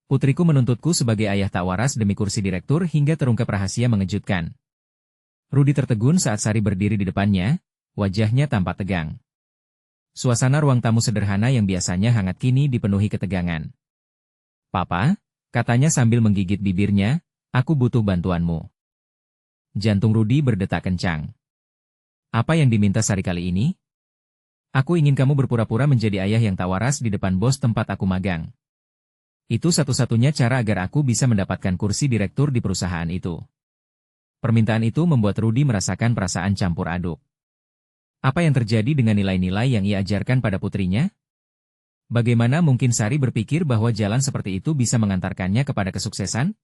Putriku menuntutku sebagai ayah tak waras demi kursi direktur hingga terungkap rahasia mengejutkan. Rudi tertegun saat Sari berdiri di depannya, wajahnya tampak tegang. Suasana ruang tamu sederhana yang biasanya hangat kini dipenuhi ketegangan. "Papa," katanya sambil menggigit bibirnya, "aku butuh bantuanmu." Jantung Rudi berdetak kencang. "Apa yang diminta Sari kali ini?" "Aku ingin kamu berpura-pura menjadi ayah yang tak waras di depan bos tempat aku magang. Itu satu-satunya cara agar aku bisa mendapatkan kursi direktur di perusahaan itu." Permintaan itu membuat Rudi merasakan perasaan campur aduk. Apa yang terjadi dengan nilai-nilai yang ia ajarkan pada putrinya? Bagaimana mungkin Sari berpikir bahwa jalan seperti itu bisa mengantarkannya kepada kesuksesan?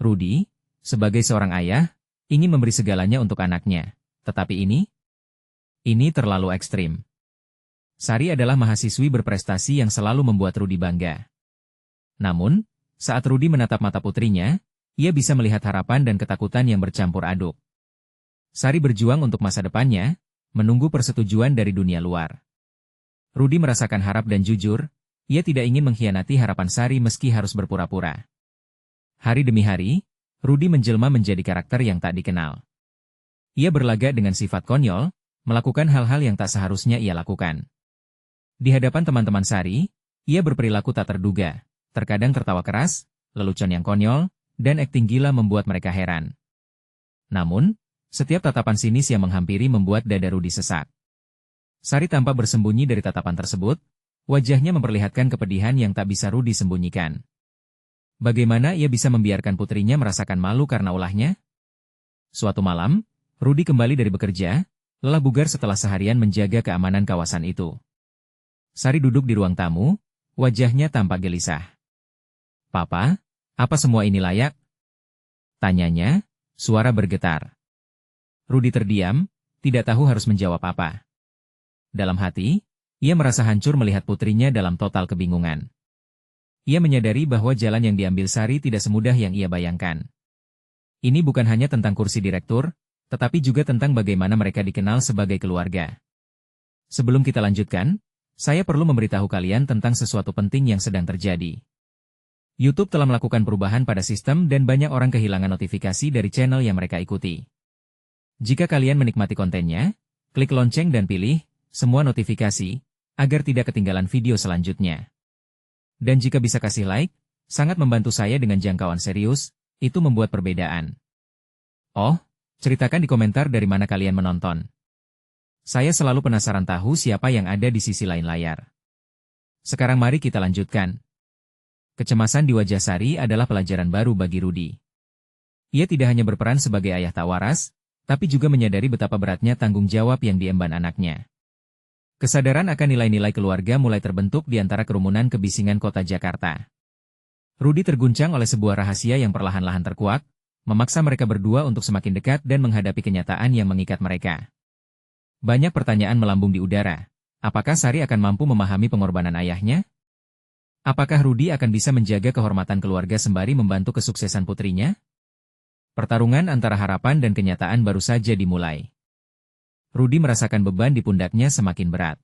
Rudi, sebagai seorang ayah, ingin memberi segalanya untuk anaknya. Tetapi ini terlalu ekstrim. Sari adalah mahasiswi berprestasi yang selalu membuat Rudi bangga. Namun, saat Rudi menatap mata putrinya, ia bisa melihat harapan dan ketakutan yang bercampur aduk. Sari berjuang untuk masa depannya, menunggu persetujuan dari dunia luar. Rudi merasakan harap dan jujur, ia tidak ingin mengkhianati harapan Sari meski harus berpura-pura. Hari demi hari, Rudi menjelma menjadi karakter yang tak dikenal. Ia berlagak dengan sifat konyol, melakukan hal-hal yang tak seharusnya ia lakukan. Di hadapan teman-teman Sari, ia berperilaku tak terduga. Terkadang tertawa keras, lelucon yang konyol, dan akting gila membuat mereka heran. Namun, setiap tatapan sinis yang menghampiri membuat dada Rudi sesak. Sari tampak bersembunyi dari tatapan tersebut, wajahnya memperlihatkan kepedihan yang tak bisa Rudi sembunyikan. Bagaimana ia bisa membiarkan putrinya merasakan malu karena ulahnya? Suatu malam, Rudi kembali dari bekerja, lelah bugar setelah seharian menjaga keamanan kawasan itu. Sari duduk di ruang tamu, wajahnya tampak gelisah. "Papa, apa semua ini layak?" tanyanya, suara bergetar. Rudi terdiam, tidak tahu harus menjawab apa. Dalam hati, ia merasa hancur melihat putrinya dalam total kebingungan. Ia menyadari bahwa jalan yang diambil Sari tidak semudah yang ia bayangkan. Ini bukan hanya tentang kursi direktur, tetapi juga tentang bagaimana mereka dikenal sebagai keluarga. Sebelum kita lanjutkan, saya perlu memberitahu kalian tentang sesuatu penting yang sedang terjadi. YouTube telah melakukan perubahan pada sistem dan banyak orang kehilangan notifikasi dari channel yang mereka ikuti. Jika kalian menikmati kontennya, klik lonceng dan pilih semua notifikasi, agar tidak ketinggalan video selanjutnya. Dan jika bisa kasih like, sangat membantu saya dengan jangkauan serius, itu membuat perbedaan. Oh, ceritakan di komentar dari mana kalian menonton. Saya selalu penasaran tahu siapa yang ada di sisi lain layar. Sekarang mari kita lanjutkan. Kecemasan di wajah Sari adalah pelajaran baru bagi Rudi. Ia tidak hanya berperan sebagai ayah tak waras, tapi juga menyadari betapa beratnya tanggung jawab yang diemban anaknya. Kesadaran akan nilai-nilai keluarga mulai terbentuk di antara kerumunan kebisingan kota Jakarta. Rudi terguncang oleh sebuah rahasia yang perlahan-lahan terkuak, memaksa mereka berdua untuk semakin dekat dan menghadapi kenyataan yang mengikat mereka. Banyak pertanyaan melambung di udara. Apakah Sari akan mampu memahami pengorbanan ayahnya? Apakah Rudi akan bisa menjaga kehormatan keluarga sembari membantu kesuksesan putrinya? Pertarungan antara harapan dan kenyataan baru saja dimulai. Rudi merasakan beban di pundaknya semakin berat.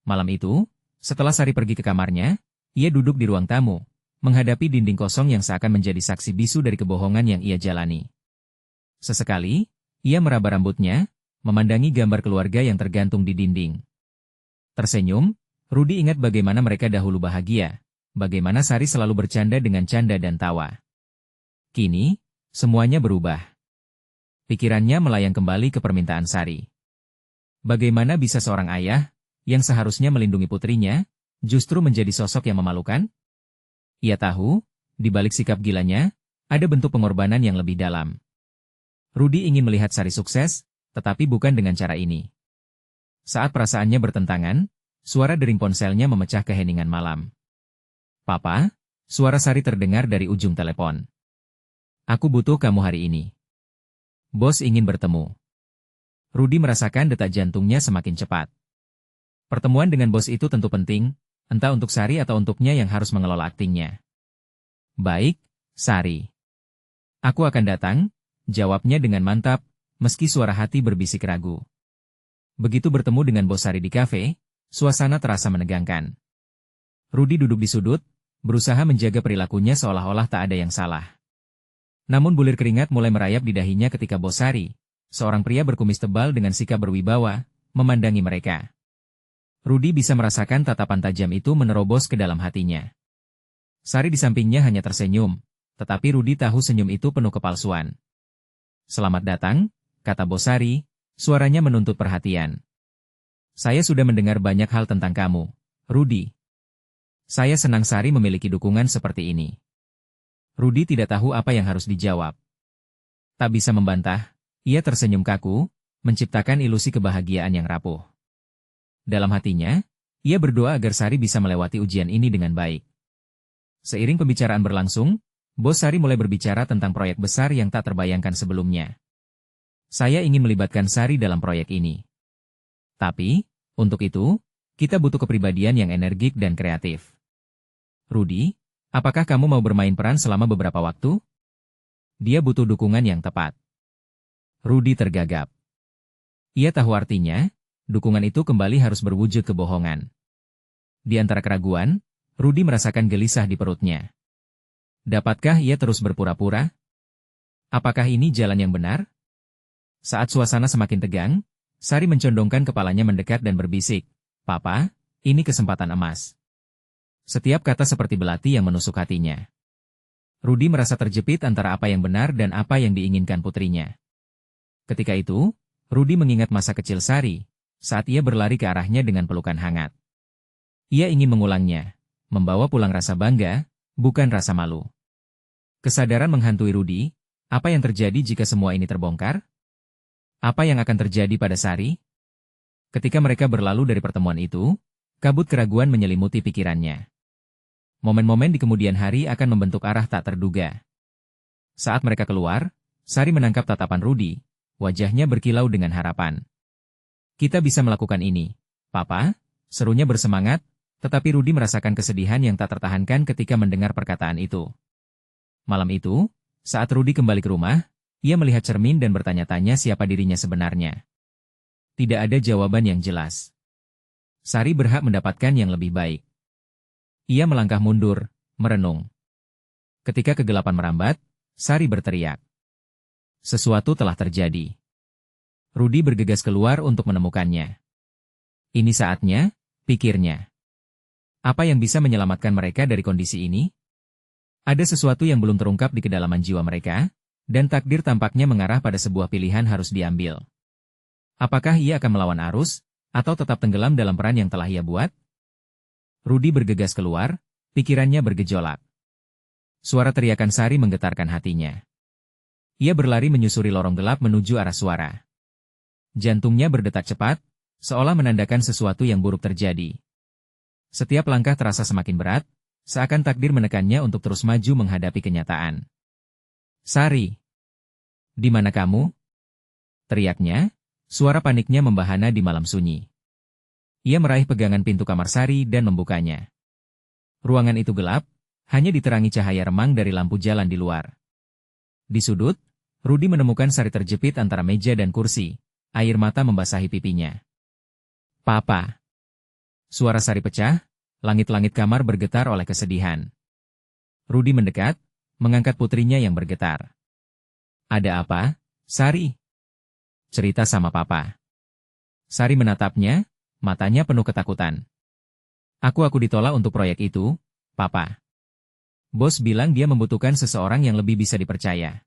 Malam itu, setelah Sari pergi ke kamarnya, ia duduk di ruang tamu, menghadapi dinding kosong yang seakan menjadi saksi bisu dari kebohongan yang ia jalani. Sesekali, ia meraba rambutnya, memandangi gambar keluarga yang tergantung di dinding. Tersenyum, Rudi ingat bagaimana mereka dahulu bahagia, bagaimana Sari selalu bercanda dengan canda dan tawa. Kini, semuanya berubah. Pikirannya melayang kembali ke permintaan Sari. Bagaimana bisa seorang ayah, yang seharusnya melindungi putrinya, justru menjadi sosok yang memalukan? Ia tahu, di balik sikap gilanya, ada bentuk pengorbanan yang lebih dalam. Rudi ingin melihat Sari sukses, tetapi bukan dengan cara ini. Saat perasaannya bertentangan, suara dering ponselnya memecah keheningan malam. "Papa," suara Sari terdengar dari ujung telepon. "Aku butuh kamu hari ini. Bos ingin bertemu." Rudi merasakan detak jantungnya semakin cepat. Pertemuan dengan bos itu tentu penting, entah untuk Sari atau untuknya yang harus mengelola aktingnya. "Baik, Sari. Aku akan datang," jawabnya dengan mantap, meski suara hati berbisik ragu. Begitu bertemu dengan bos Sari di kafe, suasana terasa menegangkan. Rudi duduk di sudut, berusaha menjaga perilakunya seolah-olah tak ada yang salah. Namun bulir keringat mulai merayap di dahinya ketika Bos Sari, seorang pria berkumis tebal dengan sikap berwibawa, memandangi mereka. Rudi bisa merasakan tatapan tajam itu menerobos ke dalam hatinya. Sari di sampingnya hanya tersenyum, tetapi Rudi tahu senyum itu penuh kepalsuan. "Selamat datang," kata Bos Sari, suaranya menuntut perhatian. "Saya sudah mendengar banyak hal tentang kamu, Rudi. Saya senang Sari memiliki dukungan seperti ini." Rudi tidak tahu apa yang harus dijawab. Tak bisa membantah, ia tersenyum kaku, menciptakan ilusi kebahagiaan yang rapuh. Dalam hatinya, ia berdoa agar Sari bisa melewati ujian ini dengan baik. Seiring pembicaraan berlangsung, Bos Sari mulai berbicara tentang proyek besar yang tak terbayangkan sebelumnya. "Saya ingin melibatkan Sari dalam proyek ini. Tapi, untuk itu, kita butuh kepribadian yang energik dan kreatif. Rudi, apakah kamu mau bermain peran selama beberapa waktu? Dia butuh dukungan yang tepat." Rudi tergagap. Ia tahu artinya, dukungan itu kembali harus berwujud kebohongan. Di antara keraguan, Rudi merasakan gelisah di perutnya. Dapatkah ia terus berpura-pura? Apakah ini jalan yang benar? Saat suasana semakin tegang, Sari mencondongkan kepalanya mendekat dan berbisik, "Papa, ini kesempatan emas." Setiap kata seperti belati yang menusuk hatinya. Rudi merasa terjepit antara apa yang benar dan apa yang diinginkan putrinya. Ketika itu, Rudi mengingat masa kecil Sari, saat ia berlari ke arahnya dengan pelukan hangat. Ia ingin mengulangnya, membawa pulang rasa bangga, bukan rasa malu. Kesadaran menghantui Rudi, apa yang terjadi jika semua ini terbongkar? Apa yang akan terjadi pada Sari? Ketika mereka berlalu dari pertemuan itu, kabut keraguan menyelimuti pikirannya. Momen-momen di kemudian hari akan membentuk arah tak terduga. Saat mereka keluar, Sari menangkap tatapan Rudi, wajahnya berkilau dengan harapan. "Kita bisa melakukan ini, Papa," serunya bersemangat, tetapi Rudi merasakan kesedihan yang tak tertahankan ketika mendengar perkataan itu. Malam itu, saat Rudi kembali ke rumah, ia melihat cermin dan bertanya-tanya siapa dirinya sebenarnya. Tidak ada jawaban yang jelas. Sari berhak mendapatkan yang lebih baik. Ia melangkah mundur, merenung. Ketika kegelapan merambat, Sari berteriak. Sesuatu telah terjadi. Rudi bergegas keluar untuk menemukannya. Ini saatnya, pikirnya. Apa yang bisa menyelamatkan mereka dari kondisi ini? Ada sesuatu yang belum terungkap di kedalaman jiwa mereka, dan takdir tampaknya mengarah pada sebuah pilihan harus diambil. Apakah ia akan melawan arus, atau tetap tenggelam dalam peran yang telah ia buat? Rudi bergegas keluar, pikirannya bergejolak. Suara teriakan Sari menggetarkan hatinya. Ia berlari menyusuri lorong gelap menuju arah suara. Jantungnya berdetak cepat, seolah menandakan sesuatu yang buruk terjadi. Setiap langkah terasa semakin berat, seakan takdir menekannya untuk terus maju menghadapi kenyataan. "Sari! Di mana kamu?" Teriaknya, suara paniknya membahana di malam sunyi. Ia meraih pegangan pintu kamar Sari dan membukanya. Ruangan itu gelap, hanya diterangi cahaya remang dari lampu jalan di luar. Di sudut, Rudi menemukan Sari terjepit antara meja dan kursi, air mata membasahi pipinya. "Papa!" Suara Sari pecah, langit-langit kamar bergetar oleh kesedihan. Rudi mendekat, mengangkat putrinya yang bergetar. "Ada apa, Sari?" "Cerita sama Papa." Sari menatapnya, matanya penuh ketakutan. Aku ditolak untuk proyek itu, Papa. Bos bilang dia membutuhkan seseorang yang lebih bisa dipercaya.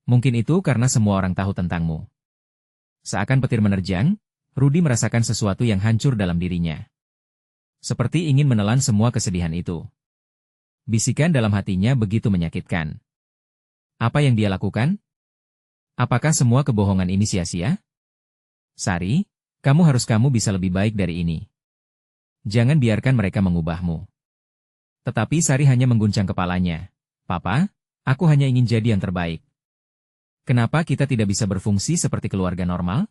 Mungkin itu karena semua orang tahu tentangmu." Seakan petir menerjang, Rudi merasakan sesuatu yang hancur dalam dirinya. Seperti ingin menelan semua kesedihan itu. Bisikan dalam hatinya begitu menyakitkan. Apa yang dia lakukan? Apakah semua kebohongan ini sia-sia? "Sari, kamu bisa lebih baik dari ini. Jangan biarkan mereka mengubahmu." Tetapi Sari hanya mengguncang kepalanya. "Papa, aku hanya ingin jadi yang terbaik. Kenapa kita tidak bisa berfungsi seperti keluarga normal?"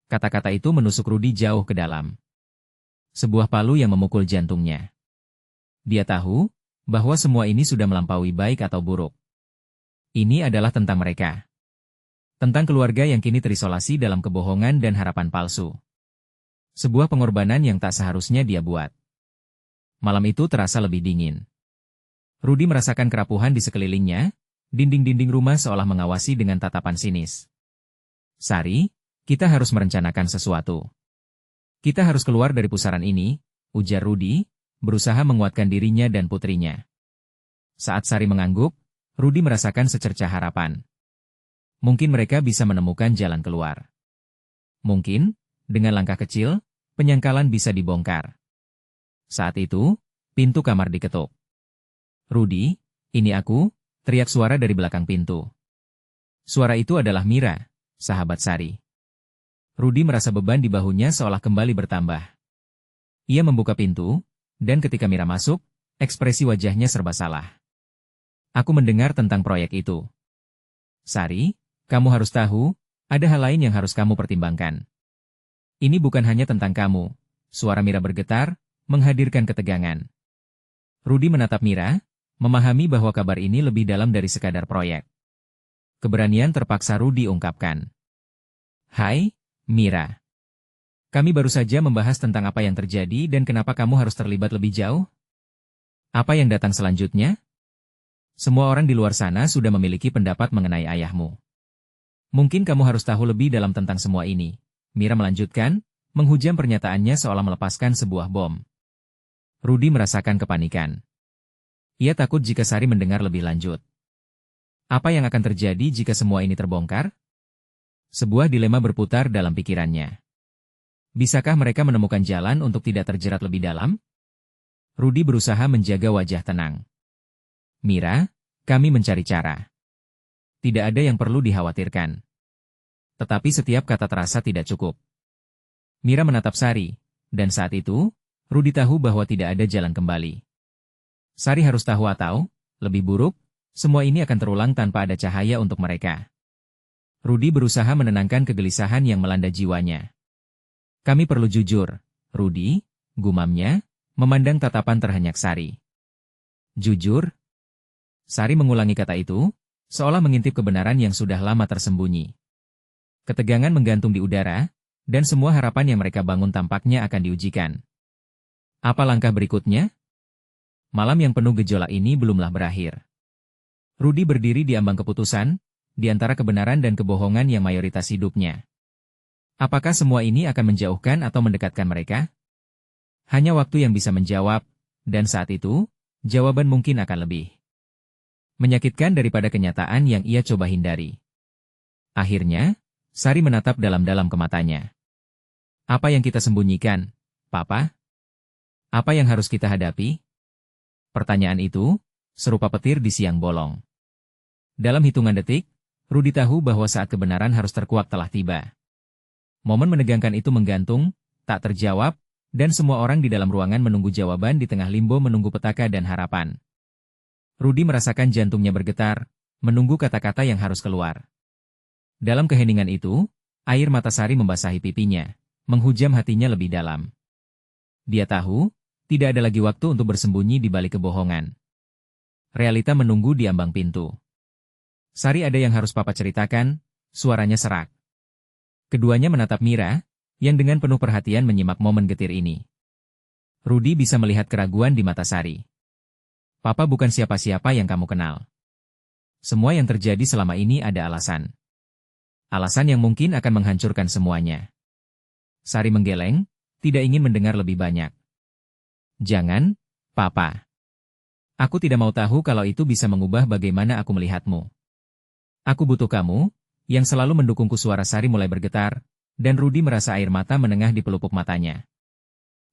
Kata-kata itu menusuk Rudi jauh ke dalam. Sebuah palu yang memukul jantungnya. Dia tahu bahwa semua ini sudah melampaui baik atau buruk. Ini adalah tentang mereka. Tentang keluarga yang kini terisolasi dalam kebohongan dan harapan palsu. Sebuah pengorbanan yang tak seharusnya dia buat. malam itu terasa lebih dingin. Rudi merasakan kerapuhan di sekelilingnya, dinding-dinding rumah seolah mengawasi dengan tatapan sinis. Sari, kita harus merencanakan sesuatu. Kita harus keluar dari pusaran ini, ujar Rudi, berusaha menguatkan dirinya dan putrinya. Saat Sari mengangguk, Rudi merasakan secercah harapan. Mungkin mereka bisa menemukan jalan keluar. Mungkin, dengan langkah kecil, penyangkalan bisa dibongkar. Saat itu, pintu kamar diketuk. Rudi, ini aku, teriak suara dari belakang pintu. Suara itu adalah Mira, sahabat Sari. Rudi merasa beban di bahunya seolah kembali bertambah. Ia membuka pintu, dan ketika Mira masuk, ekspresi wajahnya serba salah. Aku mendengar tentang proyek itu. Sari, kamu harus tahu, ada hal lain yang harus kamu pertimbangkan. Ini bukan hanya tentang kamu. Suara Mira bergetar, menghadirkan ketegangan. Rudi menatap Mira, memahami bahwa kabar ini lebih dalam dari sekadar proyek. Keberanian terpaksa Rudi ungkapkan. Hai, Mira. Kami baru saja membahas tentang apa yang terjadi dan kenapa kamu harus terlibat lebih jauh. Apa yang datang selanjutnya? Semua orang di luar sana sudah memiliki pendapat mengenai ayahmu. Mungkin kamu harus tahu lebih dalam tentang semua ini. Mira melanjutkan, menghujam pernyataannya seolah melepaskan sebuah bom. Rudi merasakan kepanikan. Ia takut jika Sari mendengar lebih lanjut. Apa yang akan terjadi jika semua ini terbongkar? Sebuah dilema berputar dalam pikirannya. Bisakah mereka menemukan jalan untuk tidak terjerat lebih dalam? Rudi berusaha menjaga wajah tenang. Mira, kami mencari cara. Tidak ada yang perlu dikhawatirkan. Tetapi setiap kata terasa tidak cukup. Mira menatap Sari, dan saat itu, Rudi tahu bahwa tidak ada jalan kembali. Sari harus tahu atau, lebih buruk, semua ini akan terulang tanpa ada cahaya untuk mereka. Rudi berusaha menenangkan kegelisahan yang melanda jiwanya. Kami perlu jujur, Rudi, gumamnya, memandang tatapan terhenyak Sari. Jujur? Sari mengulangi kata itu, seolah mengintip kebenaran yang sudah lama tersembunyi. Ketegangan menggantung di udara, dan semua harapan yang mereka bangun tampaknya akan diujikan. Apa langkah berikutnya? Malam yang penuh gejolak ini belumlah berakhir. Rudi berdiri di ambang keputusan, di antara kebenaran dan kebohongan yang mayoritas hidupnya. Apakah semua ini akan menjauhkan atau mendekatkan mereka? Hanya waktu yang bisa menjawab, dan saat itu, jawaban mungkin akan lebih menyakitkan daripada kenyataan yang ia coba hindari. Akhirnya, Sari menatap dalam-dalam ke matanya. Apa yang kita sembunyikan, Papa? Apa yang harus kita hadapi? Pertanyaan itu, serupa petir di siang bolong. Dalam hitungan detik, Rudi tahu bahwa saat kebenaran harus terkuak telah tiba. Momen menegangkan itu menggantung, tak terjawab, dan semua orang di dalam ruangan menunggu jawaban di tengah limbo menunggu petaka dan harapan. Rudi merasakan jantungnya bergetar, menunggu kata-kata yang harus keluar. Dalam keheningan itu, air mata Sari membasahi pipinya, menghujam hatinya lebih dalam. Dia tahu, tidak ada lagi waktu untuk bersembunyi di balik kebohongan. Realita menunggu di ambang pintu. Sari, ada yang harus Papa ceritakan, suaranya serak. Keduanya menatap Mira, yang dengan penuh perhatian menyimak momen getir ini. Rudi bisa melihat keraguan di mata Sari. Papa bukan siapa-siapa yang kamu kenal. Semua yang terjadi selama ini ada alasan. Alasan yang mungkin akan menghancurkan semuanya. Sari menggeleng, tidak ingin mendengar lebih banyak. Jangan, Papa. Aku tidak mau tahu kalau itu bisa mengubah bagaimana aku melihatmu. Aku butuh kamu, yang selalu mendukungku. Suara Sari mulai bergetar, dan Rudi merasa air mata menengah di pelupuk matanya.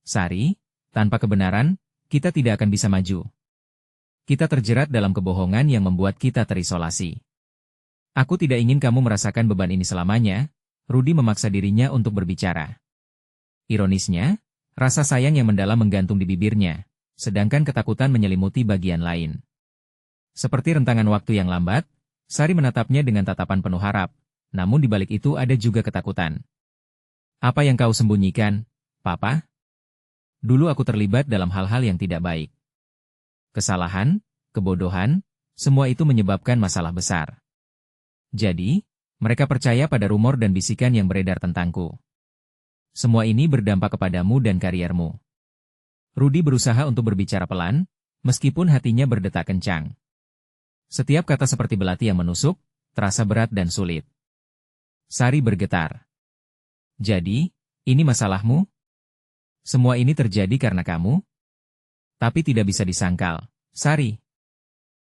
Sari, tanpa kebenaran, kita tidak akan bisa maju. Kita terjerat dalam kebohongan yang membuat kita terisolasi. Aku tidak ingin kamu merasakan beban ini selamanya. Rudi memaksa dirinya untuk berbicara. Ironisnya, rasa sayang yang mendalam menggantung di bibirnya, sedangkan ketakutan menyelimuti bagian lain. Seperti rentangan waktu yang lambat, Sari menatapnya dengan tatapan penuh harap, namun di balik itu ada juga ketakutan. Apa yang kau sembunyikan, Papa? Dulu aku terlibat dalam hal-hal yang tidak baik. Kesalahan, kebodohan, semua itu menyebabkan masalah besar. Jadi, mereka percaya pada rumor dan bisikan yang beredar tentangku. Semua ini berdampak kepadamu dan kariermu. Rudi berusaha untuk berbicara pelan, meskipun hatinya berdetak kencang. Setiap kata seperti belati yang menusuk, terasa berat dan sulit. Sari bergetar. Jadi, ini masalahmu? Semua ini terjadi karena kamu? Tapi tidak bisa disangkal, Sari.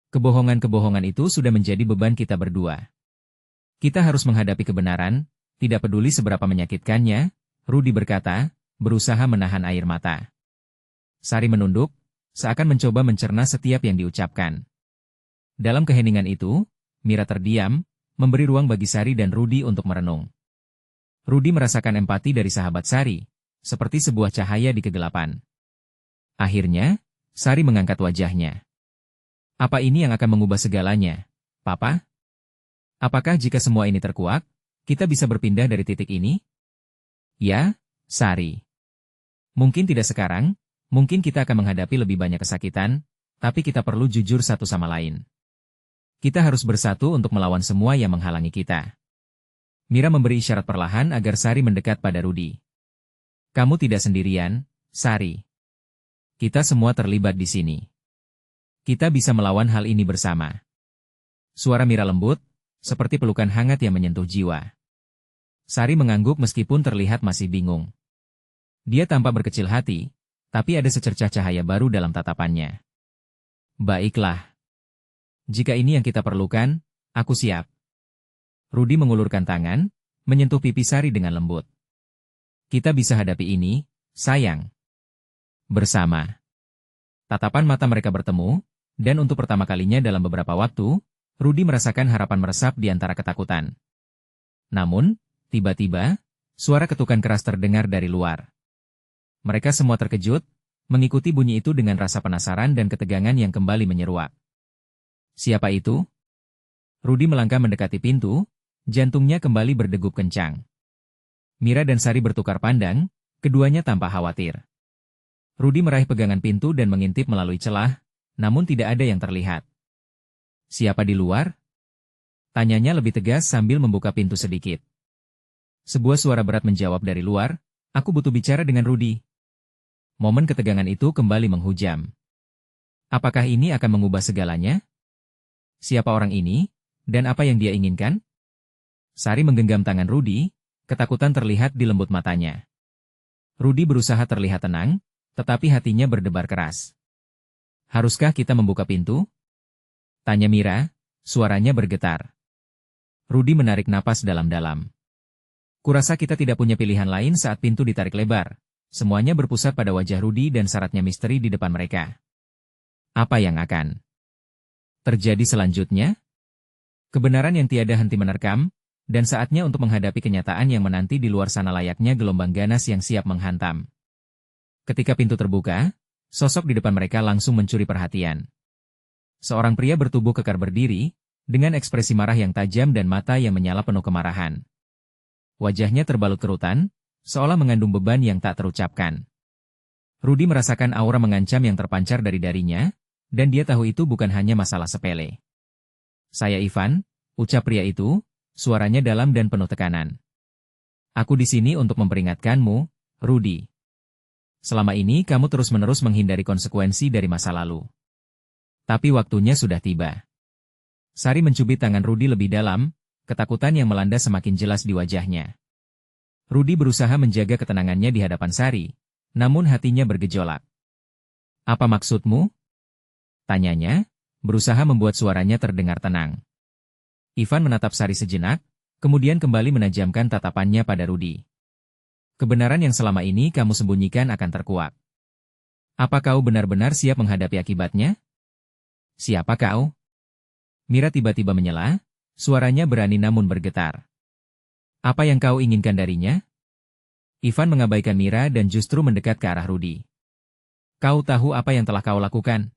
Kebohongan-kebohongan itu sudah menjadi beban kita berdua. Kita harus menghadapi kebenaran, tidak peduli seberapa menyakitkannya, Rudi berkata, berusaha menahan air mata. Sari menunduk, seakan mencoba mencerna setiap yang diucapkan. Dalam keheningan itu, Mira terdiam, memberi ruang bagi Sari dan Rudi untuk merenung. Rudi merasakan empati dari sahabat Sari, seperti sebuah cahaya di kegelapan. Akhirnya, Sari mengangkat wajahnya. Apa ini yang akan mengubah segalanya, Papa? Apakah jika semua ini terkuak, kita bisa berpindah dari titik ini? Ya, Sari. Mungkin tidak sekarang, mungkin kita akan menghadapi lebih banyak kesakitan, tapi kita perlu jujur satu sama lain. Kita harus bersatu untuk melawan semua yang menghalangi kita. Mira memberi isyarat perlahan agar Sari mendekat pada Rudi. Kamu tidak sendirian, Sari. Kita semua terlibat di sini. Kita bisa melawan hal ini bersama. Suara Mira lembut, seperti pelukan hangat yang menyentuh jiwa. Sari mengangguk meskipun terlihat masih bingung. Dia tampak berkecil hati, tapi ada secercah cahaya baru dalam tatapannya. Baiklah. Jika ini yang kita perlukan, aku siap. Rudi mengulurkan tangan, menyentuh pipi Sari dengan lembut. Kita bisa hadapi ini, sayang. Bersama. Tatapan mata mereka bertemu, dan untuk pertama kalinya dalam beberapa waktu, Rudi merasakan harapan meresap di antara ketakutan. Namun, tiba-tiba, suara ketukan keras terdengar dari luar. Mereka semua terkejut, mengikuti bunyi itu dengan rasa penasaran dan ketegangan yang kembali menyeruak. Siapa itu? Rudi melangkah mendekati pintu, jantungnya kembali berdegup kencang. Mira dan Sari bertukar pandang, keduanya tampak khawatir. Rudi meraih pegangan pintu dan mengintip melalui celah, namun tidak ada yang terlihat. Siapa di luar? Tanyanya lebih tegas sambil membuka pintu sedikit. Sebuah suara berat menjawab dari luar, aku butuh bicara dengan Rudi. Momen ketegangan itu kembali menghujam. Apakah ini akan mengubah segalanya? Siapa orang ini, dan apa yang dia inginkan? Sari menggenggam tangan Rudi, ketakutan terlihat di lembut matanya. Rudi berusaha terlihat tenang, tetapi hatinya berdebar keras. Haruskah kita membuka pintu? Tanya Mira, suaranya bergetar. Rudi menarik napas dalam-dalam. Kurasa kita tidak punya pilihan lain saat pintu ditarik lebar. Semuanya berpusat pada wajah Rudi dan syaratnya misteri di depan mereka. Apa yang akan terjadi selanjutnya? Kebenaran yang tiada henti menerkam, dan saatnya untuk menghadapi kenyataan yang menanti di luar sana layaknya gelombang ganas yang siap menghantam. Ketika pintu terbuka, sosok di depan mereka langsung mencuri perhatian. Seorang pria bertubuh kekar berdiri, dengan ekspresi marah yang tajam dan mata yang menyala penuh kemarahan. Wajahnya terbalut kerutan, seolah mengandung beban yang tak terucapkan. Rudi merasakan aura mengancam yang terpancar dari darinya, dan dia tahu itu bukan hanya masalah sepele. Saya Ivan, ucap pria itu, suaranya dalam dan penuh tekanan. Aku di sini untuk memperingatkanmu, Rudi. Selama ini kamu terus-menerus menghindari konsekuensi dari masa lalu. Tapi waktunya sudah tiba. Sari mencubit tangan Rudi lebih dalam, ketakutan yang melanda semakin jelas di wajahnya. Rudi berusaha menjaga ketenangannya di hadapan Sari, namun hatinya bergejolak. Apa maksudmu? Tanyanya, berusaha membuat suaranya terdengar tenang. Ivan menatap Sari sejenak, kemudian kembali menajamkan tatapannya pada Rudi. Kebenaran yang selama ini kamu sembunyikan akan terkuak. Apa kau benar-benar siap menghadapi akibatnya? Siapa kau? Mira tiba-tiba menyela, suaranya berani namun bergetar. Apa yang kau inginkan darinya? Ivan mengabaikan Mira dan justru mendekat ke arah Rudi. Kau tahu apa yang telah kau lakukan?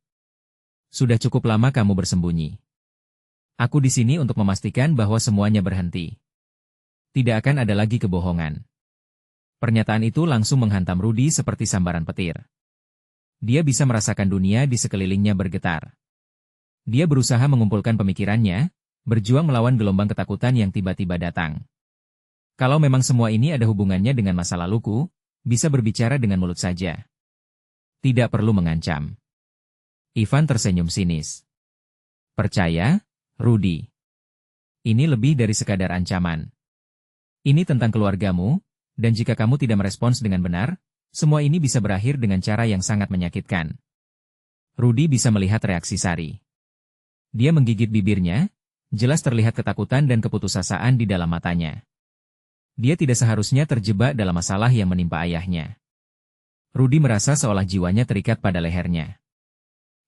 Sudah cukup lama kamu bersembunyi. Aku di sini untuk memastikan bahwa semuanya berhenti. Tidak akan ada lagi kebohongan. Pernyataan itu langsung menghantam Rudi seperti sambaran petir. Dia bisa merasakan dunia di sekelilingnya bergetar. Dia berusaha mengumpulkan pemikirannya, berjuang melawan gelombang ketakutan yang tiba-tiba datang. Kalau memang semua ini ada hubungannya dengan masa laluku, bisa berbicara dengan mulut saja. Tidak perlu mengancam. Ivan tersenyum sinis. Percaya, Rudy. Ini lebih dari sekadar ancaman. Ini tentang keluargamu, dan jika kamu tidak merespons dengan benar, semua ini bisa berakhir dengan cara yang sangat menyakitkan. Rudy bisa melihat reaksi Sari. Dia menggigit bibirnya, jelas terlihat ketakutan dan keputusasaan di dalam matanya. Dia tidak seharusnya terjebak dalam masalah yang menimpa ayahnya. Rudy merasa seolah jiwanya terikat pada lehernya.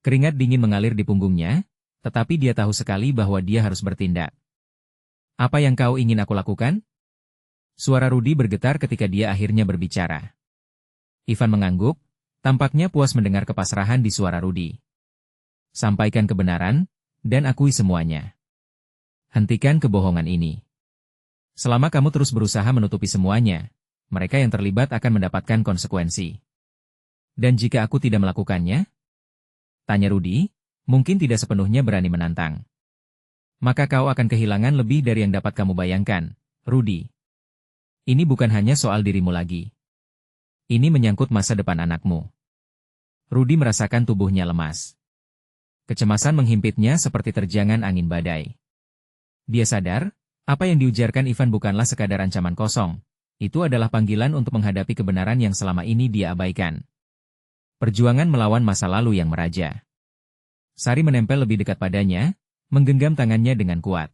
Keringat dingin mengalir di punggungnya, tetapi dia tahu sekali bahwa dia harus bertindak. Apa yang kau ingin aku lakukan? Suara Rudy bergetar ketika dia akhirnya berbicara. Ivan mengangguk, tampaknya puas mendengar kepasrahan di suara Rudy. Sampaikan kebenaran, dan akui semuanya. Hentikan kebohongan ini. Selama kamu terus berusaha menutupi semuanya, mereka yang terlibat akan mendapatkan konsekuensi. Dan jika aku tidak melakukannya? Tanya Rudy, mungkin tidak sepenuhnya berani menantang. Maka kau akan kehilangan lebih dari yang dapat kamu bayangkan, Rudy. Ini bukan hanya soal dirimu lagi. Ini menyangkut masa depan anakmu. Rudy merasakan tubuhnya lemas. Kecemasan menghimpitnya seperti terjangan angin badai. Dia sadar, apa yang diujarkan Ivan bukanlah sekadar ancaman kosong. Itu adalah panggilan untuk menghadapi kebenaran yang selama ini dia abaikan. Perjuangan melawan masa lalu yang meraja. Sari menempel lebih dekat padanya, menggenggam tangannya dengan kuat.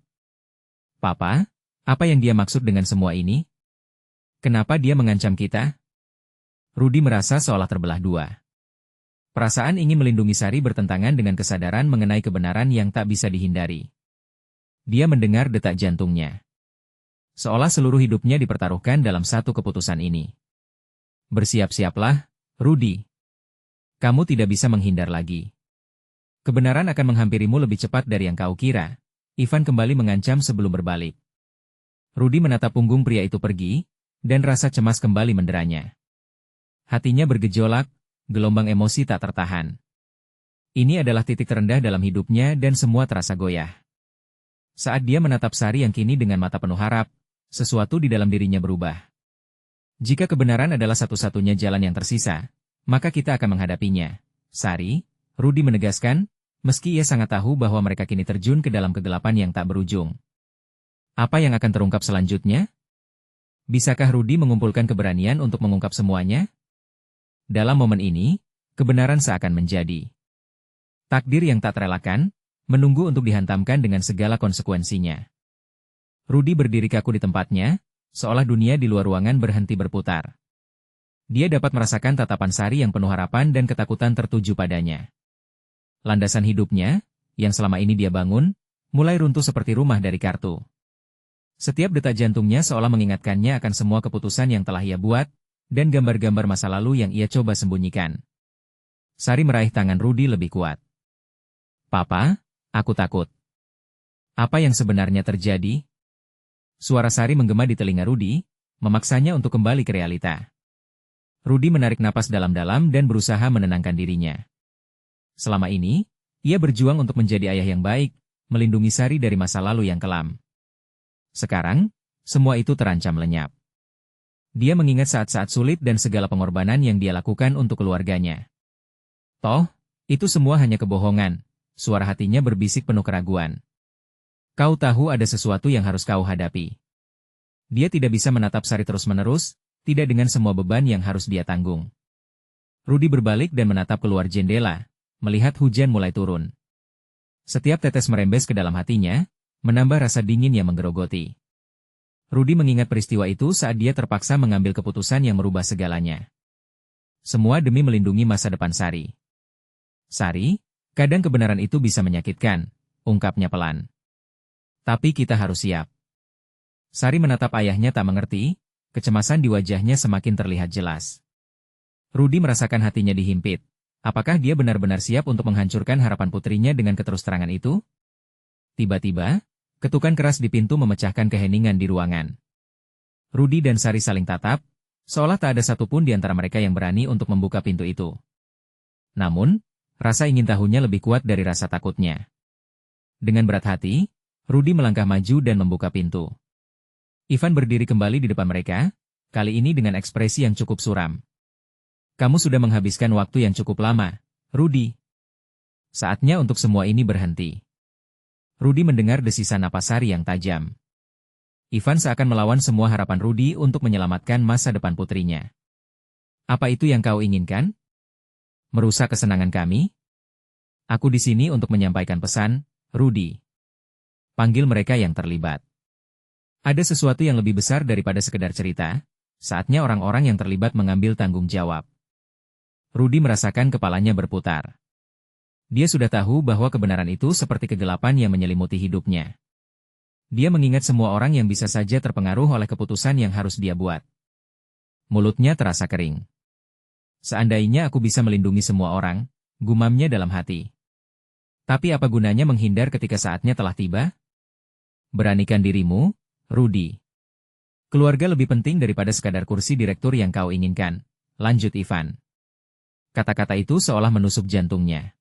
Papa, apa yang dia maksud dengan semua ini? Kenapa dia mengancam kita? Rudy merasa seolah terbelah dua. Perasaan ingin melindungi Sari bertentangan dengan kesadaran mengenai kebenaran yang tak bisa dihindari. Dia mendengar detak jantungnya. Seolah seluruh hidupnya dipertaruhkan dalam satu keputusan ini. Bersiap-siaplah, Rudy. Kamu tidak bisa menghindar lagi. Kebenaran akan menghampirimu lebih cepat dari yang kau kira. Ivan kembali mengancam sebelum berbalik. Rudy menatap punggung pria itu pergi, dan rasa cemas kembali menderanya. Hatinya bergejolak, gelombang emosi tak tertahan. Ini adalah titik terendah dalam hidupnya dan semua terasa goyah. Saat dia menatap Sari yang kini dengan mata penuh harap, sesuatu di dalam dirinya berubah. Jika kebenaran adalah satu-satunya jalan yang tersisa, maka kita akan menghadapinya. Sari, Rudy menegaskan, meski ia sangat tahu bahwa mereka kini terjun ke dalam kegelapan yang tak berujung. Apa yang akan terungkap selanjutnya? Bisakah Rudy mengumpulkan keberanian untuk mengungkap semuanya? Dalam momen ini, kebenaran seakan menjadi takdir yang tak terelakkan, menunggu untuk dihantamkan dengan segala konsekuensinya. Rudy berdiri kaku di tempatnya, seolah dunia di luar ruangan berhenti berputar. Dia dapat merasakan tatapan Sari yang penuh harapan dan ketakutan tertuju padanya. Landasan hidupnya, yang selama ini dia bangun, mulai runtuh seperti rumah dari kartu. Setiap detak jantungnya seolah mengingatkannya akan semua keputusan yang telah ia buat, dan gambar-gambar masa lalu yang ia coba sembunyikan. Sari meraih tangan Rudy lebih kuat. Papa, aku takut. Apa yang sebenarnya terjadi? Suara Sari menggema di telinga Rudy, memaksanya untuk kembali ke realita. Rudy menarik napas dalam-dalam dan berusaha menenangkan dirinya. Selama ini, ia berjuang untuk menjadi ayah yang baik, melindungi Sari dari masa lalu yang kelam. Sekarang, semua itu terancam lenyap. Dia mengingat saat-saat sulit dan segala pengorbanan yang dia lakukan untuk keluarganya. Toh, itu semua hanya kebohongan, suara hatinya berbisik penuh keraguan. Kau tahu ada sesuatu yang harus kau hadapi. Dia tidak bisa menatap Sari terus-menerus, tidak dengan semua beban yang harus dia tanggung. Rudy berbalik dan menatap keluar jendela, melihat hujan mulai turun. Setiap tetes merembes ke dalam hatinya, menambah rasa dingin yang menggerogoti. Rudy mengingat peristiwa itu saat dia terpaksa mengambil keputusan yang merubah segalanya. Semua demi melindungi masa depan Sari. Sari, kadang kebenaran itu bisa menyakitkan, ungkapnya pelan. Tapi kita harus siap. Sari menatap ayahnya tak mengerti, kecemasan di wajahnya semakin terlihat jelas. Rudy merasakan hatinya dihimpit. Apakah dia benar-benar siap untuk menghancurkan harapan putrinya dengan keterus-terangan itu? Tiba-tiba, ketukan keras di pintu memecahkan keheningan di ruangan. Rudy dan Sari saling tatap, seolah tak ada satupun di antara mereka yang berani untuk membuka pintu itu. Namun, rasa ingin tahunya lebih kuat dari rasa takutnya. Dengan berat hati, Rudy melangkah maju dan membuka pintu. Ivan berdiri kembali di depan mereka, kali ini dengan ekspresi yang cukup suram. Kamu sudah menghabiskan waktu yang cukup lama, Rudy. Saatnya untuk semua ini berhenti. Rudy mendengar desisan napas Sari yang tajam. Ivan seakan melawan semua harapan Rudy untuk menyelamatkan masa depan putrinya. Apa itu yang kau inginkan? Merusak kesenangan kami? Aku di sini untuk menyampaikan pesan, Rudy. Panggil mereka yang terlibat. Ada sesuatu yang lebih besar daripada sekedar cerita. Saatnya orang-orang yang terlibat mengambil tanggung jawab. Rudy merasakan kepalanya berputar. Dia sudah tahu bahwa kebenaran itu seperti kegelapan yang menyelimuti hidupnya. Dia mengingat semua orang yang bisa saja terpengaruh oleh keputusan yang harus dia buat. Mulutnya terasa kering. Seandainya aku bisa melindungi semua orang, gumamnya dalam hati. Tapi apa gunanya menghindar ketika saatnya telah tiba? Beranikan dirimu, Rudy. Keluarga lebih penting daripada sekadar kursi direktur yang kau inginkan, lanjut Ivan. Kata-kata itu seolah menusuk jantungnya.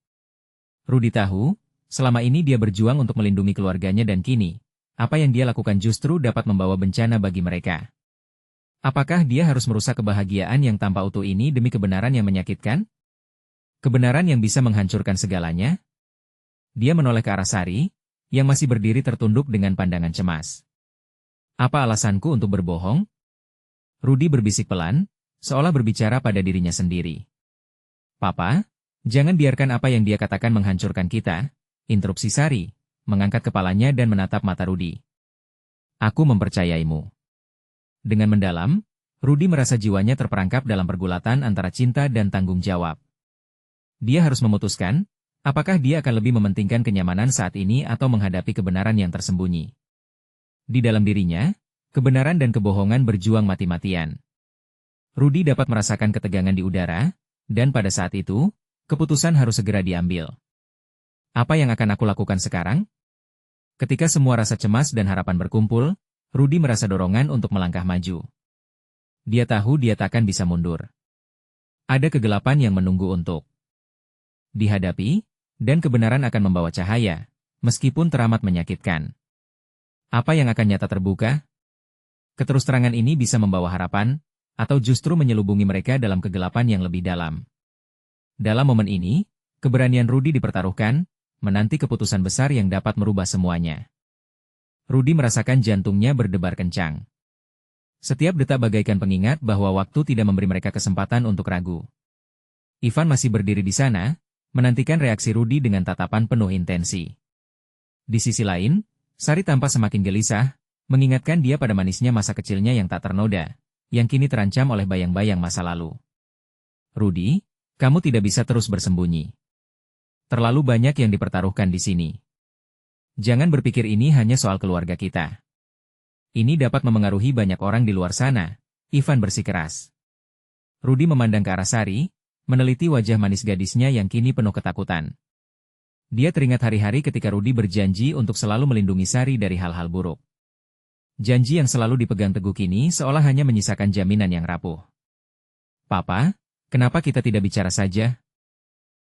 Rudy tahu, selama ini dia berjuang untuk melindungi keluarganya dan kini, apa yang dia lakukan justru dapat membawa bencana bagi mereka. Apakah dia harus merusak kebahagiaan yang tanpa utuh ini demi kebenaran yang menyakitkan? Kebenaran yang bisa menghancurkan segalanya? Dia menoleh ke arah Sari, yang masih berdiri tertunduk dengan pandangan cemas. Apa alasanku untuk berbohong? Rudy berbisik pelan, seolah berbicara pada dirinya sendiri. Papa? Jangan biarkan apa yang dia katakan menghancurkan kita, interupsi Sari, mengangkat kepalanya dan menatap mata Rudy. Aku mempercayaimu. Dengan mendalam, Rudy merasa jiwanya terperangkap dalam pergulatan antara cinta dan tanggung jawab. Dia harus memutuskan, apakah dia akan lebih mementingkan kenyamanan saat ini atau menghadapi kebenaran yang tersembunyi. Di dalam dirinya, kebenaran dan kebohongan berjuang mati-matian. Rudy dapat merasakan ketegangan di udara, dan pada saat itu, keputusan harus segera diambil. Apa yang akan aku lakukan sekarang? Ketika semua rasa cemas dan harapan berkumpul, Rudy merasa dorongan untuk melangkah maju. Dia tahu dia takkan bisa mundur. Ada kegelapan yang menunggu untuk dihadapi, dan kebenaran akan membawa cahaya, meskipun teramat menyakitkan. Apa yang akan nyata terbuka? Keterus-terangan ini bisa membawa harapan, atau justru menyelubungi mereka dalam kegelapan yang lebih dalam. Dalam momen ini, keberanian Rudy dipertaruhkan, menanti keputusan besar yang dapat merubah semuanya. Rudy merasakan jantungnya berdebar kencang. Setiap detak bagaikan pengingat bahwa waktu tidak memberi mereka kesempatan untuk ragu. Ivan masih berdiri di sana, menantikan reaksi Rudy dengan tatapan penuh intensi. Di sisi lain, Sari tampak semakin gelisah, mengingatkan dia pada manisnya masa kecilnya yang tak ternoda, yang kini terancam oleh bayang-bayang masa lalu. Rudy, kamu tidak bisa terus bersembunyi. Terlalu banyak yang dipertaruhkan di sini. Jangan berpikir ini hanya soal keluarga kita. Ini dapat memengaruhi banyak orang di luar sana, Ivan bersikeras. Rudy memandang ke arah Sari, meneliti wajah manis gadisnya yang kini penuh ketakutan. Dia teringat hari-hari ketika Rudy berjanji untuk selalu melindungi Sari dari hal-hal buruk. Janji yang selalu dipegang teguh kini seolah hanya menyisakan jaminan yang rapuh. Papa? Kenapa kita tidak bicara saja?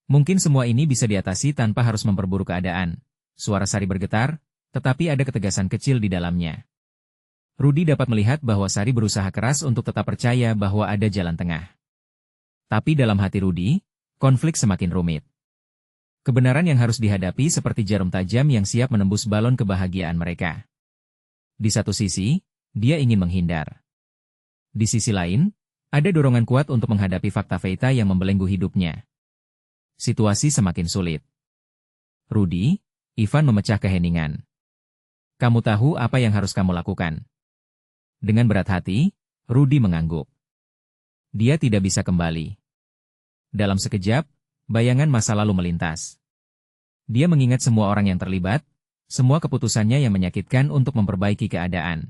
Mungkin semua ini bisa diatasi tanpa harus memperburuk keadaan. Suara Sari bergetar, tetapi ada ketegasan kecil di dalamnya. Rudy dapat melihat bahwa Sari berusaha keras untuk tetap percaya bahwa ada jalan tengah. Tapi dalam hati Rudy, konflik semakin rumit. Kebenaran yang harus dihadapi seperti jarum tajam yang siap menembus balon kebahagiaan mereka. Di satu sisi, dia ingin menghindar. Di sisi lain, ada dorongan kuat untuk menghadapi fakta faita yang membelenggu hidupnya. Situasi semakin sulit. Rudy, Ivan memecah keheningan. Kamu tahu apa yang harus kamu lakukan? Dengan berat hati, Rudy mengangguk. Dia tidak bisa kembali. Dalam sekejap, bayangan masa lalu melintas. Dia mengingat semua orang yang terlibat, semua keputusannya yang menyakitkan untuk memperbaiki keadaan.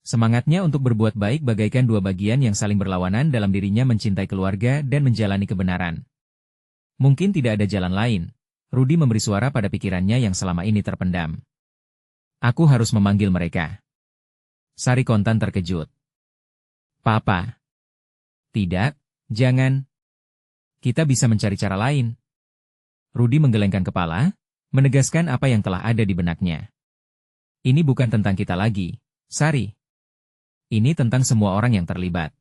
Semangatnya untuk berbuat baik bagaikan dua bagian yang saling berlawanan dalam dirinya mencintai keluarga dan menjalani kebenaran. Mungkin tidak ada jalan lain, Rudy memberi suara pada pikirannya yang selama ini terpendam. Aku harus memanggil mereka. Sari kontan terkejut. Papa. Tidak, jangan. Kita bisa mencari cara lain. Rudy menggelengkan kepala, menegaskan apa yang telah ada di benaknya. Ini bukan tentang kita lagi, Sari. Ini tentang semua orang yang terlibat.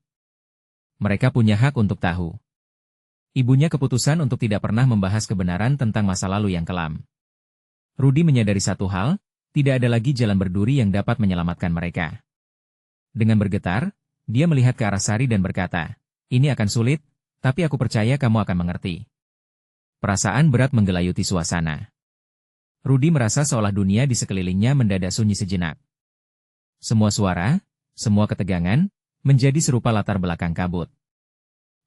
Mereka punya hak untuk tahu. Ibunya keputusan untuk tidak pernah membahas kebenaran tentang masa lalu yang kelam. Rudy menyadari satu hal, tidak ada lagi jalan berduri yang dapat menyelamatkan mereka. Dengan bergetar, dia melihat ke arah Sari dan berkata, "Ini akan sulit, tapi aku percaya kamu akan mengerti." Perasaan berat menggelayuti suasana. Rudy merasa seolah dunia di sekelilingnya mendadak sunyi sejenak. Semua suara, semua ketegangan, menjadi serupa latar belakang kabut.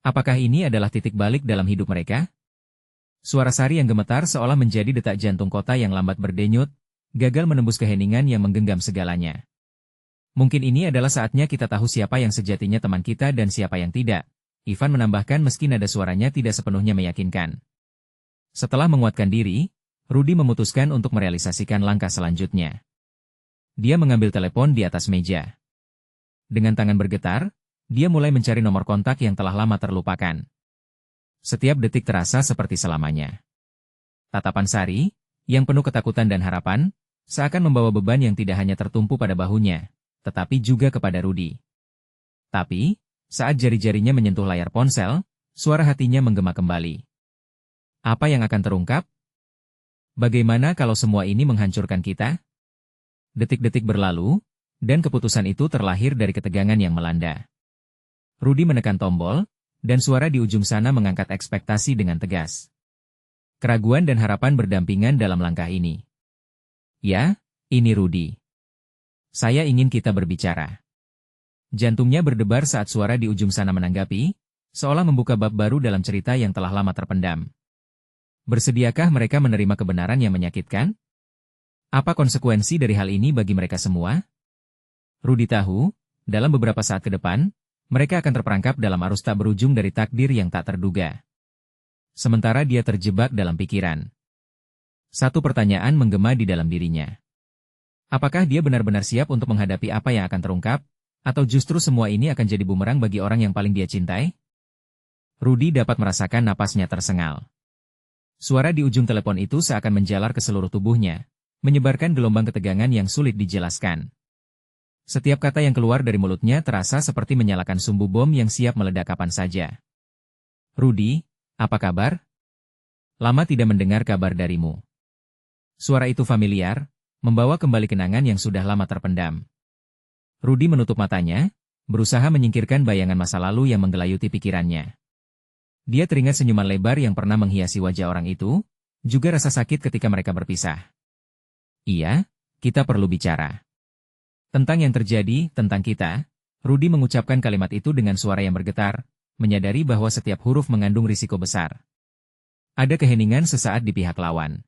Apakah ini adalah titik balik dalam hidup mereka? Suara Sari yang gemetar seolah menjadi detak jantung kota yang lambat berdenyut, gagal menembus keheningan yang menggenggam segalanya. Mungkin ini adalah saatnya kita tahu siapa yang sejatinya teman kita dan siapa yang tidak. Ivan menambahkan meski nada suaranya tidak sepenuhnya meyakinkan. Setelah menguatkan diri, Rudy memutuskan untuk merealisasikan langkah selanjutnya. Dia mengambil telepon di atas meja. Dengan tangan bergetar, dia mulai mencari nomor kontak yang telah lama terlupakan. Setiap detik terasa seperti selamanya. Tatapan Sari, yang penuh ketakutan dan harapan, seakan membawa beban yang tidak hanya tertumpu pada bahunya, tetapi juga kepada Rudy. Tapi, saat jari-jarinya menyentuh layar ponsel, suara hatinya menggema kembali. Apa yang akan terungkap? Bagaimana kalau semua ini menghancurkan kita? Detik-detik berlalu, dan keputusan itu terlahir dari ketegangan yang melanda. Rudy menekan tombol, dan suara di ujung sana mengangkat ekspektasi dengan tegas. Keraguan dan harapan berdampingan dalam langkah ini. "Ya, ini Rudy. Saya ingin kita berbicara." Jantungnya berdebar saat suara di ujung sana menanggapi, seolah membuka bab baru dalam cerita yang telah lama terpendam. Bersediakah mereka menerima kebenaran yang menyakitkan? Apa konsekuensi dari hal ini bagi mereka semua? Rudy tahu, dalam beberapa saat ke depan, mereka akan terperangkap dalam arus tak berujung dari takdir yang tak terduga. Sementara dia terjebak dalam pikiran. Satu pertanyaan menggema di dalam dirinya. Apakah dia benar-benar siap untuk menghadapi apa yang akan terungkap, atau justru semua ini akan jadi bumerang bagi orang yang paling dia cintai? Rudy dapat merasakan napasnya tersengal. Suara di ujung telepon itu seakan menjalar ke seluruh tubuhnya, menyebarkan gelombang ketegangan yang sulit dijelaskan. Setiap kata yang keluar dari mulutnya terasa seperti menyalakan sumbu bom yang siap meledak kapan saja. "Rudy, apa kabar? Lama tidak mendengar kabar darimu." Suara itu familiar, membawa kembali kenangan yang sudah lama terpendam. Rudy menutup matanya, berusaha menyingkirkan bayangan masa lalu yang menggelayuti pikirannya. Dia teringat senyuman lebar yang pernah menghiasi wajah orang itu, juga rasa sakit ketika mereka berpisah. "Iya, kita perlu bicara. Tentang yang terjadi, tentang kita." Rudy mengucapkan kalimat itu dengan suara yang bergetar, menyadari bahwa setiap huruf mengandung risiko besar. Ada keheningan sesaat di pihak lawan.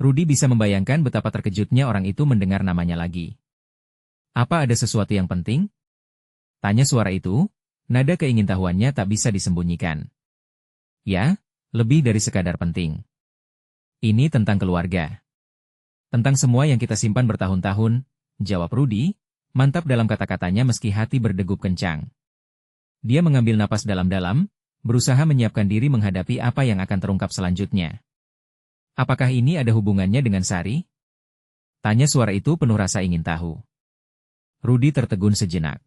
Rudy bisa membayangkan betapa terkejutnya orang itu mendengar namanya lagi. "Apa ada sesuatu yang penting?" tanya suara itu, nada keingintahuannya tak bisa disembunyikan. "Ya, lebih dari sekadar penting. Ini tentang keluarga. Tentang semua yang kita simpan bertahun-tahun," jawab Rudy, mantap dalam kata-katanya meski hati berdegup kencang. Dia mengambil napas dalam-dalam, berusaha menyiapkan diri menghadapi apa yang akan terungkap selanjutnya. "Apakah ini ada hubungannya dengan Sari?" tanya suara itu penuh rasa ingin tahu. Rudy tertegun sejenak.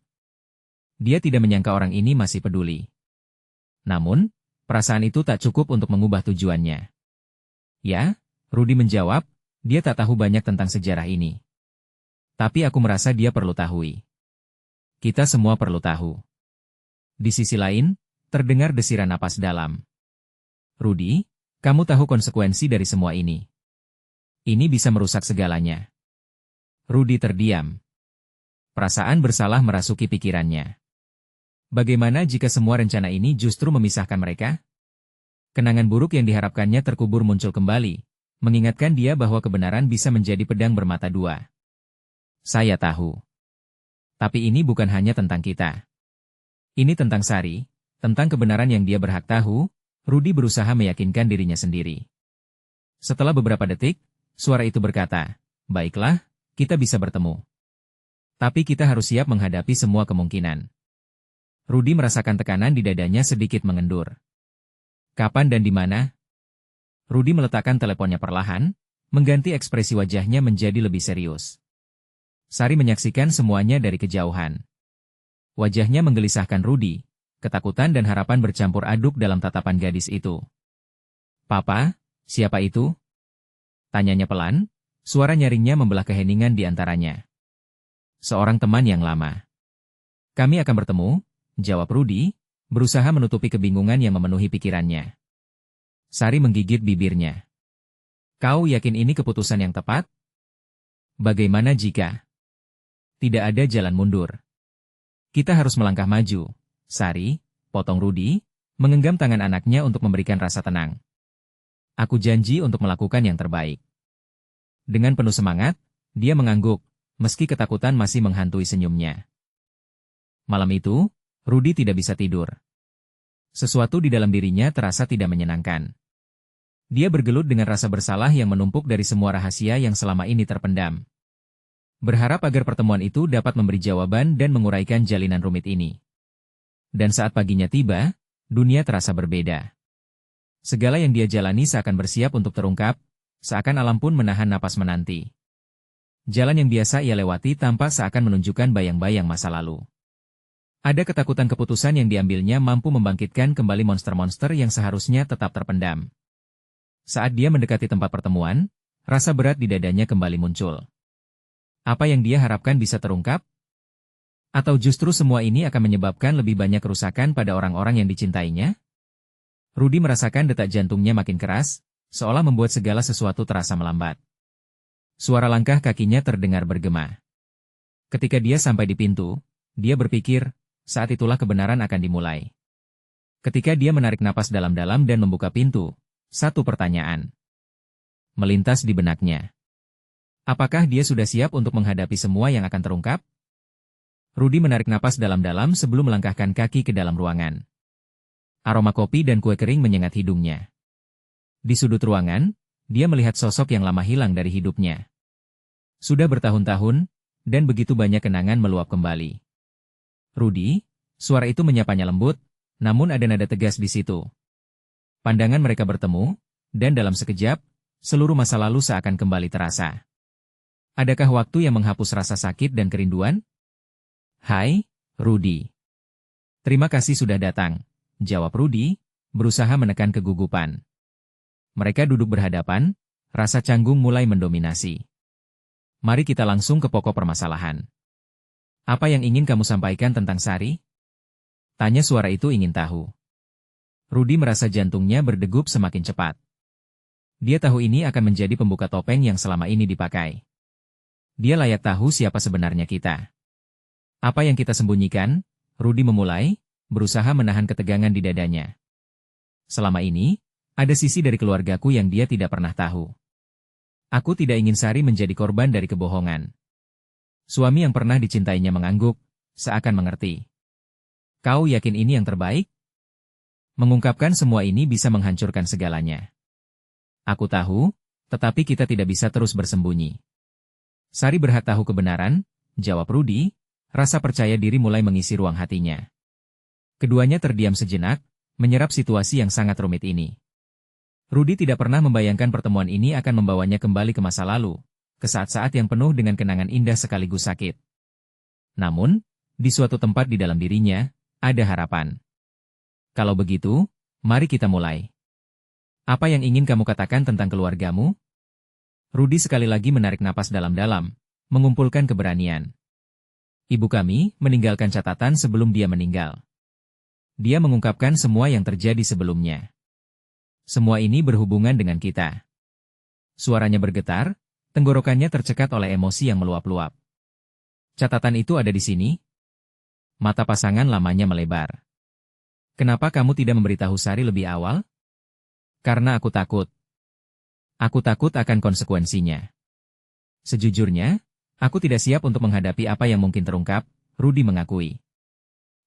Dia tidak menyangka orang ini masih peduli. Namun, perasaan itu tak cukup untuk mengubah tujuannya. "Ya," Rudy menjawab, dia tak tahu banyak tentang sejarah ini. "Tapi aku merasa dia perlu tahu. Kita semua perlu tahu." Di sisi lain, terdengar desiran napas dalam. "Rudy, kamu tahu konsekuensi dari semua ini. Ini bisa merusak segalanya." Rudy terdiam. Perasaan bersalah merasuki pikirannya. Bagaimana jika semua rencana ini justru memisahkan mereka? Kenangan buruk yang diharapkannya terkubur muncul kembali, mengingatkan dia bahwa kebenaran bisa menjadi pedang bermata dua. "Saya tahu. Tapi ini bukan hanya tentang kita. Ini tentang Sari, tentang kebenaran yang dia berhak tahu." Rudy berusaha meyakinkan dirinya sendiri. Setelah beberapa detik, suara itu berkata, "Baiklah, kita bisa bertemu. Tapi kita harus siap menghadapi semua kemungkinan." Rudy merasakan tekanan di dadanya sedikit mengendur. "Kapan dan di mana?" Rudy meletakkan teleponnya perlahan, mengganti ekspresi wajahnya menjadi lebih serius. Sari menyaksikan semuanya dari kejauhan. Wajahnya menggelisahkan Rudy, ketakutan dan harapan bercampur aduk dalam tatapan gadis itu. "Papa, siapa itu?" tanyanya pelan, suara nyaringnya membelah keheningan di antaranya. "Seorang teman yang lama." "Kami akan bertemu," jawab Rudy, berusaha menutupi kebingungan yang memenuhi pikirannya. Sari menggigit bibirnya. "Kau yakin ini keputusan yang tepat? Bagaimana jika tidak ada jalan mundur? Kita harus melangkah maju." "Sari," potong Rudy, menggenggam tangan anaknya untuk memberikan rasa tenang. "Aku janji untuk melakukan yang terbaik." Dengan penuh semangat, dia mengangguk, meski ketakutan masih menghantui senyumnya. Malam itu, Rudy tidak bisa tidur. Sesuatu di dalam dirinya terasa tidak menyenangkan. Dia bergelut dengan rasa bersalah yang menumpuk dari semua rahasia yang selama ini terpendam. Berharap agar pertemuan itu dapat memberi jawaban dan menguraikan jalinan rumit ini. Dan saat paginya tiba, dunia terasa berbeda. Segala yang dia jalani seakan bersiap untuk terungkap, seakan alam pun menahan napas menanti. Jalan yang biasa ia lewati tampak seakan menunjukkan bayang-bayang masa lalu. Ada ketakutan keputusan yang diambilnya mampu membangkitkan kembali monster-monster yang seharusnya tetap terpendam. Saat dia mendekati tempat pertemuan, rasa berat di dadanya kembali muncul. Apa yang dia harapkan bisa terungkap? Atau justru semua ini akan menyebabkan lebih banyak kerusakan pada orang-orang yang dicintainya? Rudy merasakan detak jantungnya makin keras, seolah membuat segala sesuatu terasa melambat. Suara langkah kakinya terdengar bergema. Ketika dia sampai di pintu, dia berpikir, saat itulah kebenaran akan dimulai. Ketika dia menarik napas dalam-dalam dan membuka pintu, satu pertanyaan melintas di benaknya. Apakah dia sudah siap untuk menghadapi semua yang akan terungkap? Rudy menarik napas dalam-dalam sebelum melangkahkan kaki ke dalam ruangan. Aroma kopi dan kue kering menyengat hidungnya. Di sudut ruangan, dia melihat sosok yang lama hilang dari hidupnya. Sudah bertahun-tahun, dan begitu banyak kenangan meluap kembali. "Rudy," suara itu menyapanya lembut, namun ada nada tegas di situ. Pandangan mereka bertemu, dan dalam sekejap, seluruh masa lalu seakan kembali terasa. Adakah waktu yang menghapus rasa sakit dan kerinduan? "Hai, Rudy." "Terima kasih sudah datang," jawab Rudy, berusaha menekan kegugupan. Mereka duduk berhadapan, rasa canggung mulai mendominasi. "Mari kita langsung ke pokok permasalahan. Apa yang ingin kamu sampaikan tentang Sari?" tanya suara itu ingin tahu. Rudy merasa jantungnya berdegup semakin cepat. Dia tahu ini akan menjadi pembuka topeng yang selama ini dipakai. Dia layak tahu siapa sebenarnya kita. "Apa yang kita sembunyikan?" Rudy memulai, berusaha menahan ketegangan di dadanya. "Selama ini, ada sisi dari keluargaku yang dia tidak pernah tahu. Aku tidak ingin Sari menjadi korban dari kebohongan." Suami yang pernah dicintainya mengangguk, seakan mengerti. "Kau yakin ini yang terbaik? Mengungkapkan semua ini bisa menghancurkan segalanya." "Aku tahu, tetapi kita tidak bisa terus bersembunyi." "Sari berhak tahu kebenaran," jawab Rudy, rasa percaya diri mulai mengisi ruang hatinya. Keduanya terdiam sejenak, menyerap situasi yang sangat rumit ini. Rudy tidak pernah membayangkan pertemuan ini akan membawanya kembali ke masa lalu, ke saat-saat yang penuh dengan kenangan indah sekaligus sakit. Namun, di suatu tempat di dalam dirinya, ada harapan. "Kalau begitu, mari kita mulai. Apa yang ingin kamu katakan tentang keluargamu?" Rudy sekali lagi menarik napas dalam-dalam, mengumpulkan keberanian. "Ibu kami meninggalkan catatan sebelum dia meninggal. Dia mengungkapkan semua yang terjadi sebelumnya. Semua ini berhubungan dengan kita." Suaranya bergetar, tenggorokannya tercekat oleh emosi yang meluap-luap. "Catatan itu ada di sini?" Mata pasangan lamanya melebar. "Kenapa kamu tidak memberitahu Sari lebih awal?" "Karena aku takut. Aku takut akan konsekuensinya. Sejujurnya, aku tidak siap untuk menghadapi apa yang mungkin terungkap," Rudy mengakui.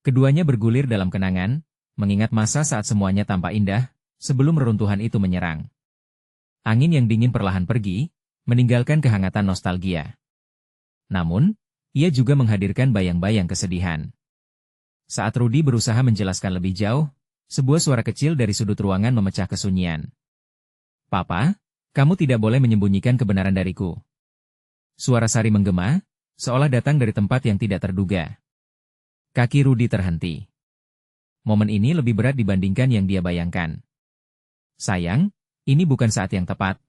Keduanya bergulir dalam kenangan, mengingat masa saat semuanya tampak indah, sebelum reruntuhan itu menyerang. Angin yang dingin perlahan pergi, meninggalkan kehangatan nostalgia. Namun, ia juga menghadirkan bayang-bayang kesedihan. Saat Rudy berusaha menjelaskan lebih jauh, sebuah suara kecil dari sudut ruangan memecah kesunyian. "Papa, kamu tidak boleh menyembunyikan kebenaran dariku." Suara Sari menggema, seolah datang dari tempat yang tidak terduga. Kaki Rudy terhenti. Momen ini lebih berat dibandingkan yang dia bayangkan. Sayang, ini bukan saat yang tepat.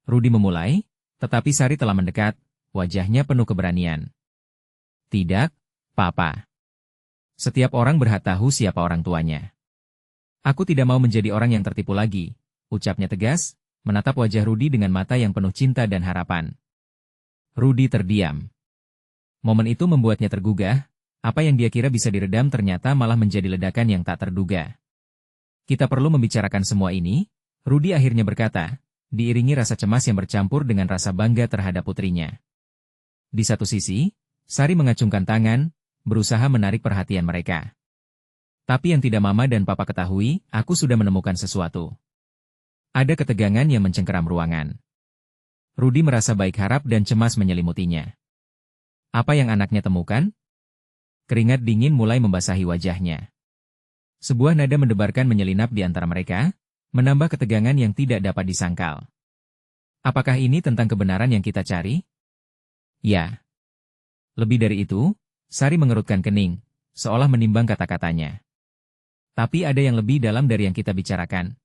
Rudi memulai, tetapi Sari telah mendekat, wajahnya penuh keberanian. Tidak, Papa. Setiap orang berhak tahu siapa orang tuanya. Aku tidak mau menjadi orang yang tertipu lagi, ucapnya tegas, menatap wajah Rudi dengan mata yang penuh cinta dan harapan. Rudi terdiam. Momen itu membuatnya tergugah, apa yang dia kira bisa diredam ternyata malah menjadi ledakan yang tak terduga. Kita perlu membicarakan semua ini, Rudi akhirnya berkata, diiringi rasa cemas yang bercampur dengan rasa bangga terhadap putrinya. Di satu sisi, Sari mengacungkan tangan, berusaha menarik perhatian mereka. Tapi yang tidak Mama dan Papa ketahui, aku sudah menemukan sesuatu. Ada ketegangan yang mencengkeram ruangan. Rudi merasa baik harap dan cemas menyelimutinya. Apa yang anaknya temukan? Keringat dingin mulai membasahi wajahnya. Sebuah nada mendebarkan menyelinap di antara mereka, menambah ketegangan yang tidak dapat disangkal. Apakah ini tentang kebenaran yang kita cari? Ya. Lebih dari itu, Sari mengerutkan kening, seolah menimbang kata-katanya. Tapi ada yang lebih dalam dari yang kita bicarakan.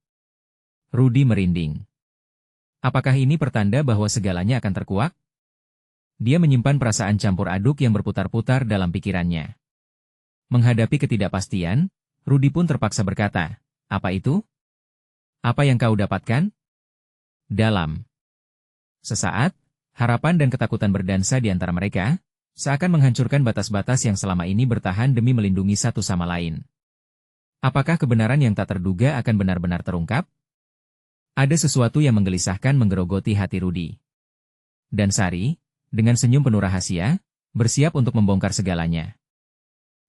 Rudi merinding. Apakah ini pertanda bahwa segalanya akan terkuak? Dia menyimpan perasaan campur aduk yang berputar-putar dalam pikirannya. Menghadapi ketidakpastian, Rudi pun terpaksa berkata, apa itu? Apa yang kau dapatkan? Dalam. Sesaat, harapan dan ketakutan berdansa di antara mereka, seakan menghancurkan batas-batas yang selama ini bertahan demi melindungi satu sama lain. Apakah kebenaran yang tak terduga akan benar-benar terungkap? Ada sesuatu yang menggelisahkan menggerogoti hati Rudi. Dan Sari, dengan senyum penuh rahasia, bersiap untuk membongkar segalanya.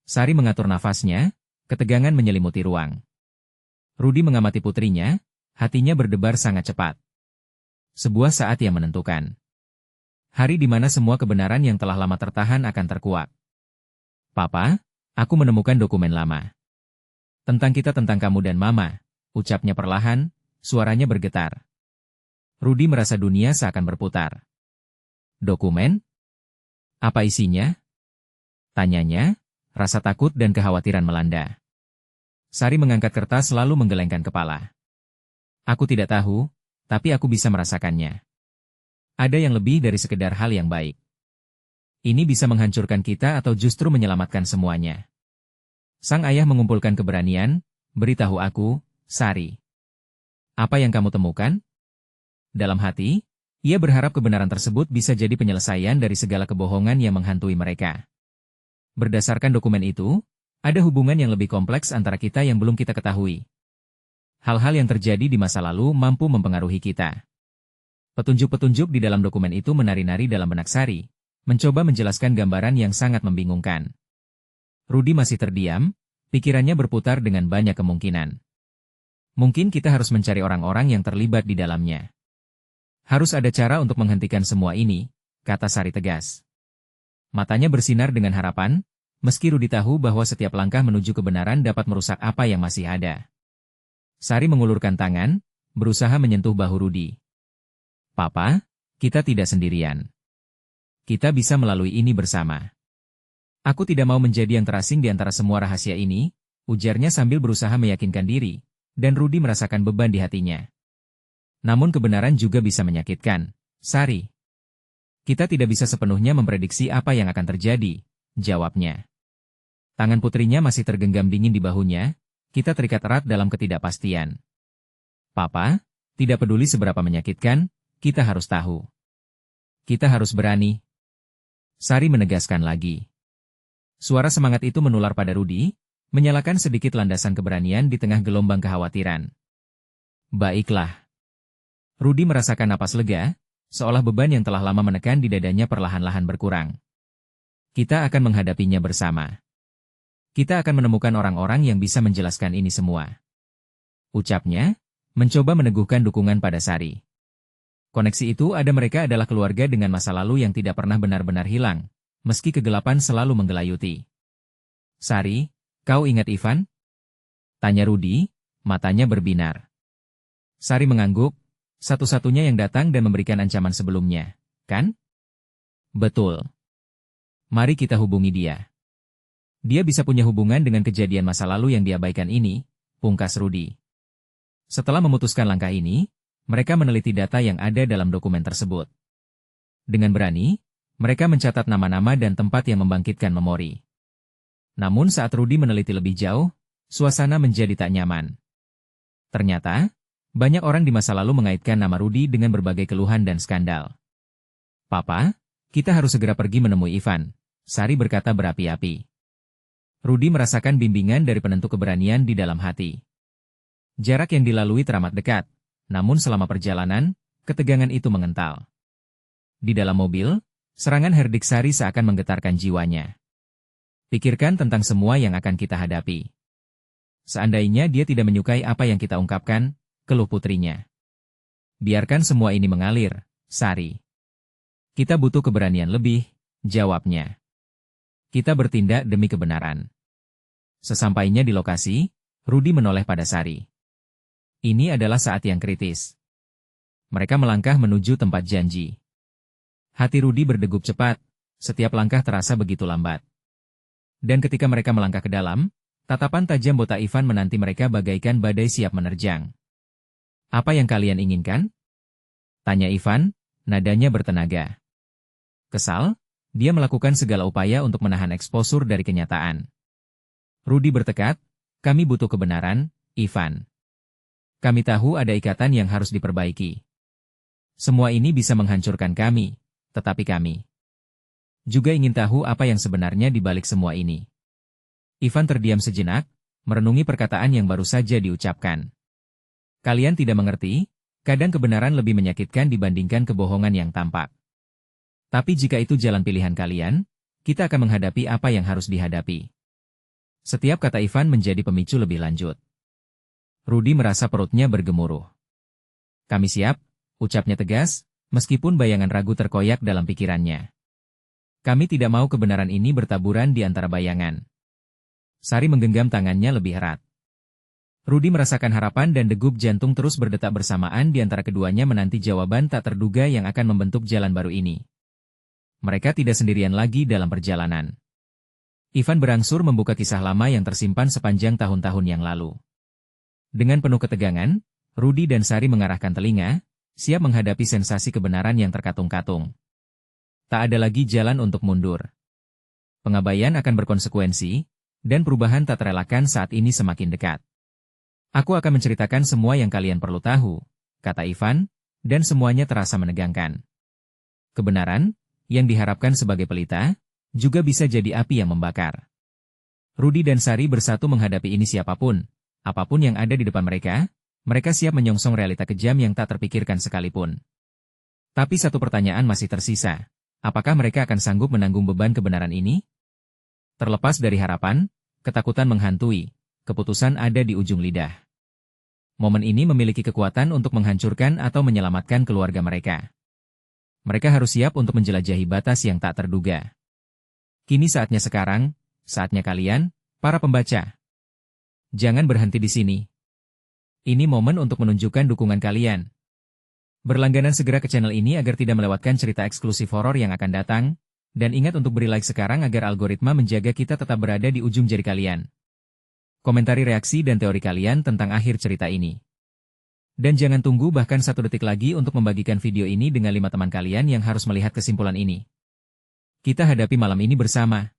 Sari mengatur nafasnya, ketegangan menyelimuti ruang. Rudi mengamati putrinya, hatinya berdebar sangat cepat. Sebuah saat yang menentukan. Hari di mana semua kebenaran yang telah lama tertahan akan terkuak. Papa, aku menemukan dokumen lama. Tentang kamu dan Mama, ucapnya perlahan, suaranya bergetar. Rudi merasa dunia seakan berputar. Dokumen? Apa isinya? Tanyanya, rasa takut dan kekhawatiran melanda. Sari mengangkat kertas lalu menggelengkan kepala. Aku tidak tahu, tapi aku bisa merasakannya. Ada yang lebih dari sekedar hal yang baik. Ini bisa menghancurkan kita atau justru menyelamatkan semuanya. Sang ayah mengumpulkan keberanian, beritahu aku, Sari. Apa yang kamu temukan? Dalam hati, ia berharap kebenaran tersebut bisa jadi penyelesaian dari segala kebohongan yang menghantui mereka. Berdasarkan dokumen itu, ada hubungan yang lebih kompleks antara kita yang belum kita ketahui. Hal-hal yang terjadi di masa lalu mampu mempengaruhi kita. Petunjuk-petunjuk di dalam dokumen itu menari-nari dalam benak Sari, mencoba menjelaskan gambaran yang sangat membingungkan. Rudi masih terdiam, pikirannya berputar dengan banyak kemungkinan. Mungkin kita harus mencari orang-orang yang terlibat di dalamnya. Harus ada cara untuk menghentikan semua ini, kata Sari tegas. Matanya bersinar dengan harapan, meski Rudi tahu bahwa setiap langkah menuju kebenaran dapat merusak apa yang masih ada. Sari mengulurkan tangan, berusaha menyentuh bahu Rudi. Papa, kita tidak sendirian. Kita bisa melalui ini bersama. Aku tidak mau menjadi yang terasing di antara semua rahasia ini, ujarnya sambil berusaha meyakinkan diri, dan Rudi merasakan beban di hatinya. Namun kebenaran juga bisa menyakitkan, Sari. Kita tidak bisa sepenuhnya memprediksi apa yang akan terjadi, jawabnya. Tangan putrinya masih tergenggam dingin di bahunya, kita terikat erat dalam ketidakpastian. Papa, tidak peduli seberapa menyakitkan, kita harus tahu. Kita harus berani. Sari menegaskan lagi. Suara semangat itu menular pada Rudi, menyalakan sedikit landasan keberanian di tengah gelombang kekhawatiran. Baiklah. Rudi merasakan napas lega, seolah beban yang telah lama menekan di dadanya perlahan-lahan berkurang. Kita akan menghadapinya bersama. Kita akan menemukan orang-orang yang bisa menjelaskan ini semua. Ucapnya, mencoba meneguhkan dukungan pada Sari. Koneksi itu ada mereka adalah keluarga dengan masa lalu yang tidak pernah benar-benar hilang, meski kegelapan selalu menggelayuti. Sari, kau ingat Ivan? Tanya Rudi, matanya berbinar. Sari mengangguk, satu-satunya yang datang dan memberikan ancaman sebelumnya, kan? Betul. Mari kita hubungi dia. Dia bisa punya hubungan dengan kejadian masa lalu yang diabaikan ini, pungkas Rudy. Setelah memutuskan langkah ini, mereka meneliti data yang ada dalam dokumen tersebut. Dengan berani, mereka mencatat nama-nama dan tempat yang membangkitkan memori. Namun saat Rudy meneliti lebih jauh, suasana menjadi tak nyaman. Ternyata, banyak orang di masa lalu mengaitkan nama Rudy dengan berbagai keluhan dan skandal. "Papa, kita harus segera pergi menemui Ivan," Sari berkata berapi-api. Rudy merasakan bimbingan dari penentu keberanian di dalam hati. Jarak yang dilalui teramat dekat, namun selama perjalanan, ketegangan itu mengental. Di dalam mobil, serangan herdik Sari seakan menggetarkan jiwanya. "Pikirkan tentang semua yang akan kita hadapi. Seandainya dia tidak menyukai apa yang kita ungkapkan," keluh putrinya. "Biarkan semua ini mengalir, Sari. Kita butuh keberanian lebih," jawabnya. "Kita bertindak demi kebenaran." Sesampainya di lokasi, Rudy menoleh pada Sari. Ini adalah saat yang kritis. Mereka melangkah menuju tempat janji. Hati Rudy berdegup cepat, setiap langkah terasa begitu lambat. Dan ketika mereka melangkah ke dalam, tatapan tajam botak Ivan menanti mereka bagaikan badai siap menerjang. "Apa yang kalian inginkan?" tanya Ivan, nadanya bertenaga. Kesal, dia melakukan segala upaya untuk menahan eksposur dari kenyataan. Rudy bertekad, "Kami butuh kebenaran, Ivan. Kami tahu ada ikatan yang harus diperbaiki. Semua ini bisa menghancurkan kami, tetapi kami juga ingin tahu apa yang sebenarnya di balik semua ini." Ivan terdiam sejenak, merenungi perkataan yang baru saja diucapkan. "Kalian tidak mengerti, kadang kebenaran lebih menyakitkan dibandingkan kebohongan yang tampak. Tapi jika itu jalan pilihan kalian, kita akan menghadapi apa yang harus dihadapi." Setiap kata Ivan menjadi pemicu lebih lanjut. Rudy merasa perutnya bergemuruh. "Kami siap," ucapnya tegas, meskipun bayangan ragu terkoyak dalam pikirannya. "Kami tidak mau kebenaran ini bertaburan di antara bayangan." Sari menggenggam tangannya lebih erat. Rudy merasakan harapan dan degup jantung terus berdetak bersamaan di antara keduanya menanti jawaban tak terduga yang akan membentuk jalan baru ini. Mereka tidak sendirian lagi dalam perjalanan. Ivan berangsur membuka kisah lama yang tersimpan sepanjang tahun-tahun yang lalu. Dengan penuh ketegangan, Rudy dan Sari mengarahkan telinga, siap menghadapi sensasi kebenaran yang terkatung-katung. Tak ada lagi jalan untuk mundur. Pengabaian akan berkonsekuensi, dan perubahan tak terelakkan saat ini semakin dekat. "Aku akan menceritakan semua yang kalian perlu tahu," kata Ivan, dan semuanya terasa menegangkan. Kebenaran, yang diharapkan sebagai pelita, juga bisa jadi api yang membakar. Rudy dan Sari bersatu menghadapi ini siapapun, apapun yang ada di depan mereka, mereka siap menyongsong realita kejam yang tak terpikirkan sekalipun. Tapi satu pertanyaan masih tersisa, apakah mereka akan sanggup menanggung beban kebenaran ini? Terlepas dari harapan, ketakutan menghantui, keputusan ada di ujung lidah. Momen ini memiliki kekuatan untuk menghancurkan atau menyelamatkan keluarga mereka. Mereka harus siap untuk menjelajahi batas yang tak terduga. Kini saatnya sekarang, saatnya kalian, para pembaca. Jangan berhenti di sini. Ini momen untuk menunjukkan dukungan kalian. Berlangganan segera ke channel ini agar tidak melewatkan cerita eksklusif horor yang akan datang, dan ingat untuk beri like sekarang agar algoritma menjaga kita tetap berada di ujung jari kalian. Komentari reaksi dan teori kalian tentang akhir cerita ini. Dan jangan tunggu bahkan 1 detik lagi untuk membagikan video ini dengan 5 teman kalian yang harus melihat kesimpulan ini. Kita hadapi malam ini bersama.